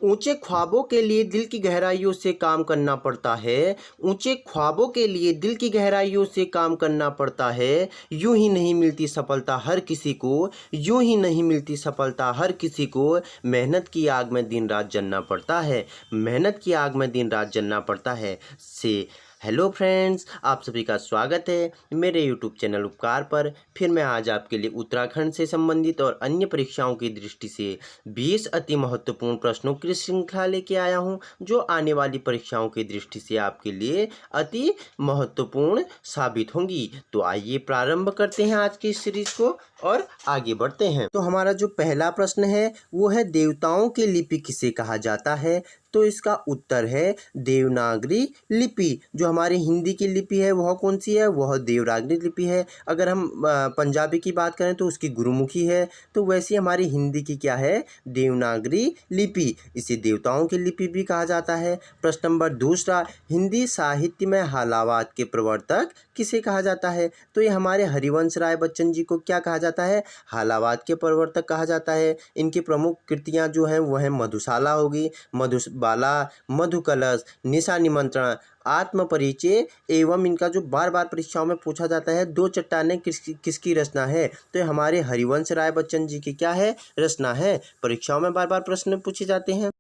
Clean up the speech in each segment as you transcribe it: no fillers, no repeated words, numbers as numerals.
ऊंचे ख्वाबों के लिए दिल की गहराइयों से काम करना पड़ता है। ऊंचे ख्वाबों के लिए दिल की गहराइयों से काम करना पड़ता है। यूं ही नहीं मिलती सफलता हर किसी को, यूं ही नहीं मिलती सफलता हर किसी को। मेहनत की आग में दिन रात जलना पड़ता है, मेहनत की आग में दिन रात जलना पड़ता है। से हेलो फ्रेंड्स, आप सभी का स्वागत है मेरे यूट्यूब चैनल उपकार पर। फिर मैं आज आपके लिए उत्तराखंड से संबंधित और अन्य परीक्षाओं की दृष्टि से 20 अति महत्वपूर्ण प्रश्नों की श्रृंखला लेके आया हूं, जो आने वाली परीक्षाओं की दृष्टि से आपके लिए अति महत्वपूर्ण साबित होंगी। तो आइए प्रारंभ करते हैं आज की इस सीरीज को और आगे बढ़ते हैं। तो हमारा जो पहला प्रश्न है वो है, देवताओं की लिपि किसे कहा जाता है? तो इसका उत्तर है देवनागरी लिपि। जो हमारी हिंदी की लिपि है वह कौन सी है? वह देवनागरी लिपि है। अगर हम पंजाबी की बात करें तो उसकी गुरुमुखी है। तो वैसे हमारी हिंदी की क्या है? देवनागरी लिपि। इसे देवताओं की लिपि भी कहा जाता है। प्रश्न नंबर दूसरा, हिंदी साहित्य में हालावाद के प्रवर्तक किसे कहा जाता है? तो ये हमारे हरिवंश राय बच्चन जी को क्या कहा जाता है? हालावाद के प्रवर्तक कहा जाता है। इनकी प्रमुख कृतियाँ जो हैं वह है मधुशाला होगी, मधुबाला, मधुकलश, निशा निमंत्रण, आत्म परिचय एवं इनका जो बार बार परीक्षाओं में पूछा जाता है, दो चट्टानें किसकी रचना है? तो ये हमारे हरिवंश राय बच्चन जी की क्या है? रचना है। परीक्षाओं में बार बार प्रश्न पूछे जाते हैं।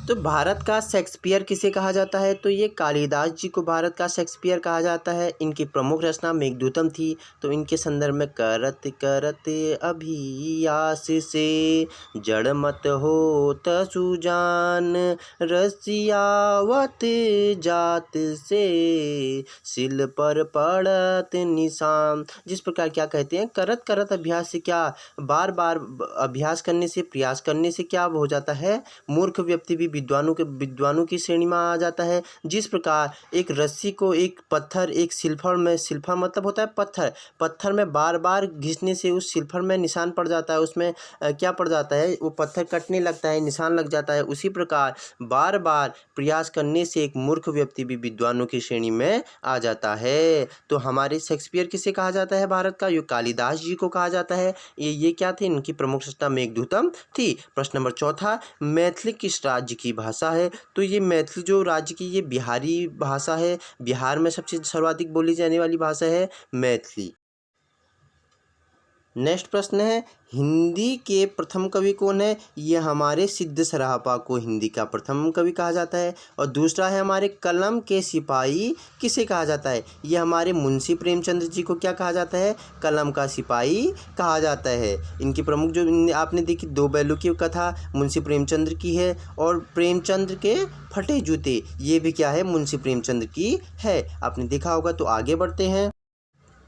तो भारत का शेक्सपियर किसे कहा जाता है? तो ये कालिदास जी को भारत का शेक्सपियर कहा जाता है। इनकी प्रमुख रचना मेघदूतम थी। तो इनके संदर्भ में करत करत अभियास से जड़ मत होत सुजान, रसियावत जात से सिल पर पड़त निशान। जिस प्रकार क्या कहते हैं, करत करत अभ्यास से क्या, बार बार अभ्यास करने से, प्रयास करने से क्या हो जाता है? मूर्ख व्यक्ति भी विद्वानों की श्रेणी में आ जाता है। जिस प्रकार एक रस्सी को एक पत्थर, एक सिल्फर में, सिल्फर मतलब होता है पत्थर, पत्थर में बार बार घिसने से उस सिल्फर में निशान पड़ जाता है, उसमें क्या पड़ जाता है? वो पत्थर कटने लगता है, निशान लग जाता है। उसी प्रकार बार बार प्रयास करने से एक मूर्ख व्यक्ति भी विद्वानों की श्रेणी में आ जाता है। तो हमारे शेक्सपियर किसे कहा जाता है भारत का? ये कालिदास जी को कहा जाता है। ये क्या थे? इनकी प्रमुख रचना मेघदूतम थी। प्रश्न नंबर चौथा, मैथिली किस राज्य की भाषा है? तो ये मैथिली जो राज्य की, ये बिहारी भाषा है। बिहार में सबसे सर्वाधिक बोली जाने वाली भाषा है मैथिली। नेक्स्ट प्रश्न है, हिंदी के प्रथम कवि कौन है? ये हमारे सिद्ध सरापा को हिंदी का प्रथम कवि कहा जाता है। और दूसरा है हमारे कलम के सिपाही किसे कहा जाता है? ये हमारे मुंशी प्रेमचंद्र जी को क्या कहा जाता है? कलम का सिपाही कहा जाता है। इनकी प्रमुख जो आपने देखी, दो बैलों की कथा मुंशी प्रेमचंद्र की है, और प्रेमचंद्र के फटे जूते, ये भी क्या है? मुंशी प्रेमचंद्र की है। आपने देखा होगा। तो आगे बढ़ते हैं।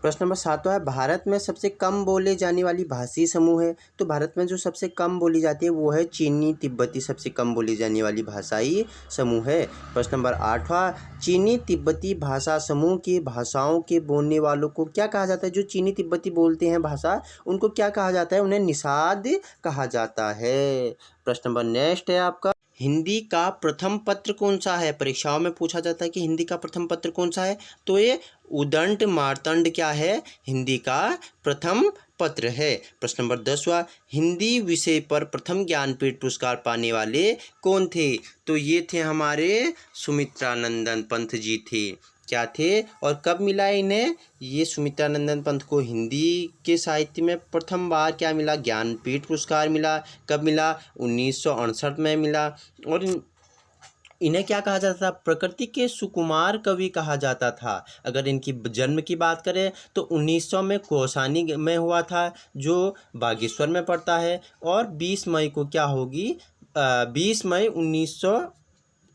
प्रश्न नंबर 7 है, भारत में सबसे कम बोले जाने वाली भाषी समूह है? तो भारत में जो सबसे कम बोली जाती है वो है चीनी तिब्बती, सबसे कम बोली जाने वाली भाषाई समूह है। प्रश्न नंबर 8वां, चीनी तिब्बती भाषा समूह की भाषाओं के बोलने वालों को क्या कहा जाता है? जो चीनी तिब्बती बोलते हैं भाषा, उनको क्या कहा जाता है? उन्हें निषाद कहा जाता है। प्रश्न नंबर नेक्स्ट है आपका, हिंदी का प्रथम पत्र कौन सा है? परीक्षाओं में पूछा जाता है कि हिंदी का प्रथम पत्र कौन सा है? तो ये उदंड मार्तंड क्या है? हिंदी का प्रथम पत्र है। प्रश्न नंबर 10वां, हिंदी विषय पर प्रथम ज्ञानपीठ पुरस्कार पाने वाले कौन थे? तो ये थे हमारे सुमित्रानंदन पंत जी थे। क्या थे और कब मिला इन्हें? ये सुमित्रानंदन पंत को हिंदी के साहित्य में प्रथम बार क्या मिला? ज्ञानपीठ पुरस्कार मिला। कब मिला? 1968 में मिला। और इन्हें क्या कहा जाता था? प्रकृति के सुकुमार कवि कहा जाता था। अगर इनकी जन्म की बात करें तो 1900 में कौसानी में हुआ था, जो बागेश्वर में पड़ता है। और 20 मई को क्या होगी? 20 मई 1900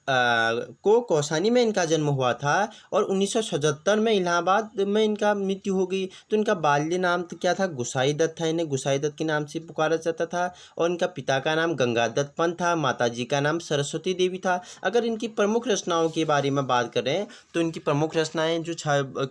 को कौसानी में इनका जन्म हुआ था। और 1977 में इलाहाबाद में इनका मृत्यु हो गई। तो इनका बाल्य नाम तो क्या था? गुसाई दत्त था। इन्हें गुसाई दत्त के नाम से पुकारा जाता था। और इनका पिता का नाम गंगादत्त पंत था, माताजी का नाम सरस्वती देवी था। अगर इनकी प्रमुख रचनाओं के बारे में बात करें तो इनकी प्रमुख रचनाएं जो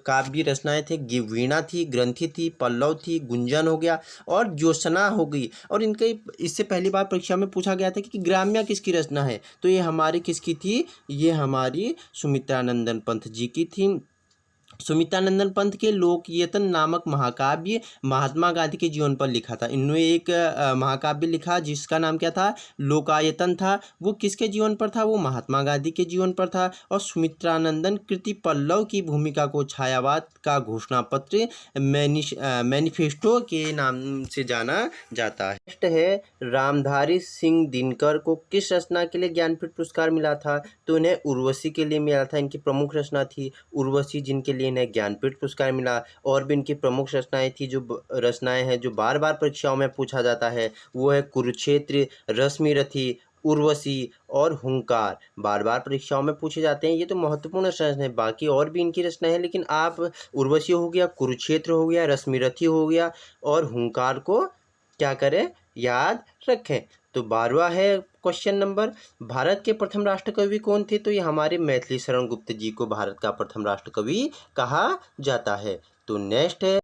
काव्य रचनाएं थे, वीणा थी, ग्रंथि थी, पल्लव थी, गुंजन हो गया और ज्योत्सना हो गई। और इनके इससे पहली बार परीक्षा में पूछा गया था कि ग्राम्या किसकी रचना है? तो ये हमारी किसकी थी? ये हमारी सुमित्रानंदन पंत जी की थी। सुमित्रानंदन पंत के लोकयतन नामक महाकाव्य महात्मा गांधी के जीवन पर लिखा था। इन्होंने एक महाकाव्य लिखा जिसका नाम क्या था, लोकायतन था। वो किसके जीवन पर था, वो महात्मा गांधी के जीवन पर था। और सुमित्रानंदन कृति पल्लव की भूमिका को छायावाद का घोषणा पत्र मैनिफेस्टो के नाम से जाना जाता है। नेक्स्ट है, रामधारी सिंह दिनकर को किस रचना के लिए ज्ञानपीठ पुरस्कार मिला था, तो इन्हें उर्वशी के लिए मिला था। इनकी प्रमुख रचना थी उर्वशी, जिनके लिए इन्हें ज्ञानपीठ पुरस्कार मिला। और भी इनकी प्रमुख रचनाएं थी, जो रचनाएं हैं जो बार बार परीक्षाओं में पूछा जाता है, वो है कुरुक्षेत्र, रश्मिरथी, उर्वशी और हुंकार। बार बार परीक्षाओं में पूछे जाते हैं, ये तो महत्वपूर्ण रचना है। बाकी और भी इनकी रचनाएं हैं, लेकिन आप उर्वशी हो गया, कुरुक्षेत्र हो गया, रश्मिरथी हो गया और हुंकार को क्या करें, याद रखें। तो 12वां है क्वेश्चन नंबर, भारत के प्रथम राष्ट्रकवि कौन थे, तो ये हमारे मैथिली शरण गुप्त जी को भारत का प्रथम राष्ट्रकवि कहा जाता है। तो नेक्स्ट है,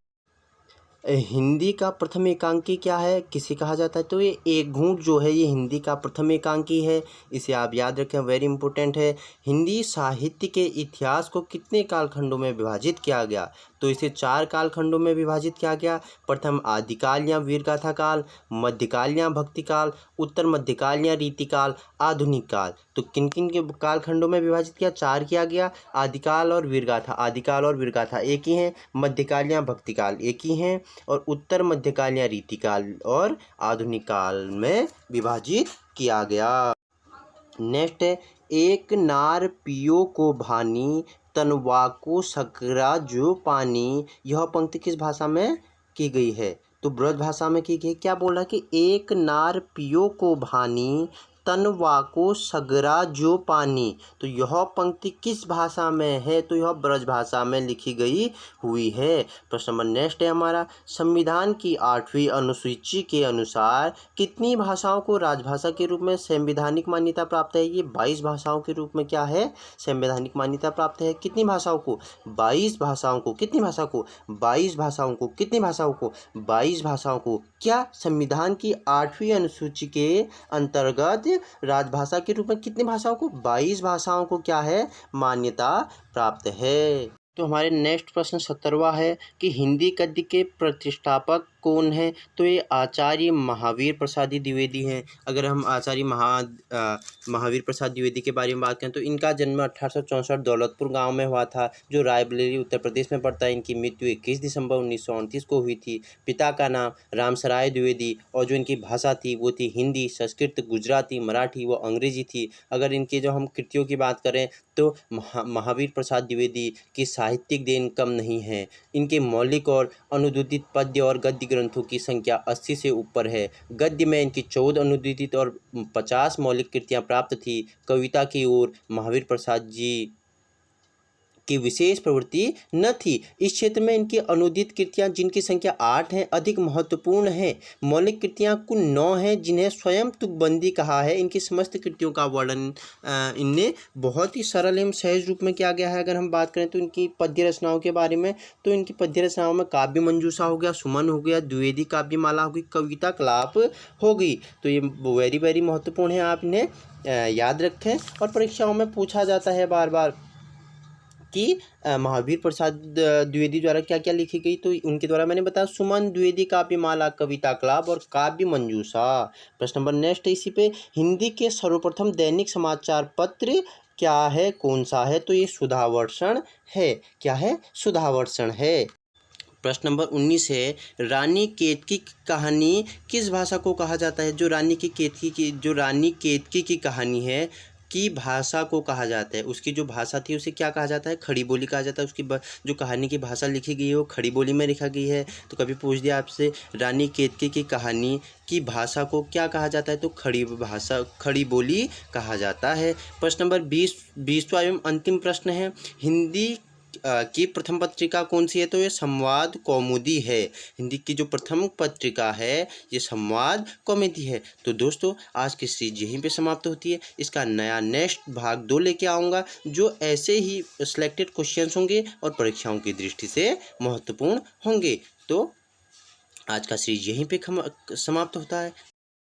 हिंदी का प्रथम एकांकी क्या है, किसे कहा जाता है, तो ये एक घूंट जो है ये हिंदी का प्रथम एकांकी है। इसे आप याद रखें, वेरी इंपॉर्टेंट है। हिंदी साहित्य के इतिहास को कितने कालखंडों में विभाजित किया गया, तो इसे 4 कालखंडों में विभाजित किया गया। प्रथम आदिकाल या वीरगाथा काल, मध्यकाल या भक्तिकाल, उत्तर मध्यकाल या रीतिकाल, आधुनिक काल। तो किन किन के कालखंडों में विभाजित किया, 4 किया गया। आदिकाल और वीरगाथा, आदिकाल और वीरगाथा एक ही हैं। मध्यकाल या भक्तिकाल एक ही हैं। और उत्तर मध्यकाल या रीतिकाल और आधुनिक काल में विभाजित किया गया। नेक्स्ट है, एक नार पियो को भानी, तनवाको सकरा जो पानी। यह पंक्ति किस भाषा में की गई है, तो ब्रज भाषा में की गई। क्या बोल रहा है कि एक नार पियो को भानी, तनवाको सगरा जो पानी। तो यह पंक्ति किस भाषा में है, तो यह ब्रज भाषा में लिखी गई हुई है। प्रश्न नंबर नेक्स्ट है हमारा, संविधान की 8वीं अनुसूची के अनुसार कितनी भाषाओं को राजभाषा के रूप में संवैधानिक मान्यता प्राप्त है। ये 22 भाषाओं के रूप में क्या है, संवैधानिक मान्यता प्राप्त है। कितनी भाषाओं को, 22 भाषाओं को। कितनी भाषा को, 22 भाषाओं को। कितनी भाषाओं को, 22 भाषाओं को। क्या संविधान की 8वीं अनुसूची के अंतर्गत राजभाषा के रूप में कितनी भाषाओं को, 22 भाषाओं को क्या है, मान्यता प्राप्त है। तो हमारे नेक्स्ट प्रश्न 17वां है कि हिंदी गद्य के प्रतिष्ठापक कौन है, तो ये आचार्य महावीर प्रसाद द्विवेदी हैं। अगर हम आचार्य महावीर प्रसाद द्विवेदी के बारे में बात करें तो इनका जन्म 1864 दौलतपुर गांव में हुआ था, जो रायबरेली उत्तर प्रदेश में पड़ता है। इनकी मृत्यु 21 दिसंबर 1929 को हुई थी। पिता का नाम रामसराय द्विवेदी और जो इनकी भाषा थी वो थी हिंदी, संस्कृत, गुजराती, मराठी व अंग्रेजी थी। अगर इनकी जो हम कृतियों की बात करें तो महावीर प्रसाद द्विवेदी की साहित्यिक देन कम नहीं है। इनके मौलिक और अनुदित पद्य और गद्य ग्रंथों की संख्या 80 से ऊपर है। गद्य में इनकी 14 अनुदित और 50 मौलिक कृतियां प्राप्त थी। कविता की ओर महावीर प्रसाद जी की विशेष प्रवृत्ति न थी। इस क्षेत्र में इनकी अनुदित कृतियां, जिनकी संख्या 8 हैं, अधिक महत्वपूर्ण हैं। मौलिक कृतियां कुल 9 हैं, जिन्हें स्वयं तुकबंदी कहा है। इनकी समस्त कृतियों का वर्णन इनने बहुत ही सरल एवं सहज रूप में किया गया है। अगर हम बात करें तो इनकी पद्य रचनाओं के बारे में, तो इनकी पद्य रचनाओं में काव्य मंजूषा हो गया, सुमन हो गया, द्विवेदी काव्यमाला हो गई, कविता कलाप हो गई। तो ये वेरी वेरी महत्वपूर्ण है, आप इन्हें याद रखें। और परीक्षाओं में पूछा जाता है बार बार कि महावीर प्रसाद द्विवेदी द्वारा क्या क्या लिखी गई, तो उनके द्वारा मैंने बताया सुमन, द्विवेदी काव्यमाला, कविता कलाप और काव्य मंजूषा। प्रश्न नंबर नेक्स्ट है इसी पे, हिंदी के सर्वप्रथम दैनिक समाचार पत्र क्या है, कौन सा है, तो ये सुधावर्षण है। क्या है, सुधावर्षण है। प्रश्न नंबर 19 है, रानी केतकी की कहानी किस भाषा को कहा जाता है। जो रानी केतकी की कहानी है की भाषा को कहा जाता है, उसकी जो भाषा थी उसे क्या कहा जाता है, खड़ी बोली कहा जाता है। उसकी जो कहानी की भाषा लिखी गई है वो खड़ी बोली में लिखा गई है। तो कभी पूछ दिया आपसे रानी केतकी की कहानी की भाषा को क्या कहा जाता है, तो खड़ी बोली कहा जाता है। प्रश्न नंबर 20वां एवं अंतिम प्रश्न है, हिंदी की प्रथम पत्रिका कौन सी है, तो ये संवाद कौमुदी है। हिंदी की जो प्रथम पत्रिका है ये संवाद कौमुदी है। तो दोस्तों आज की सीरीज यहीं पे समाप्त होती है। इसका नया नेक्स्ट भाग 2 लेके आऊँगा, जो ऐसे ही सिलेक्टेड क्वेश्चंस होंगे और परीक्षाओं की दृष्टि से महत्वपूर्ण होंगे। तो आज का सीरीज यहीं पे समाप्त होता है।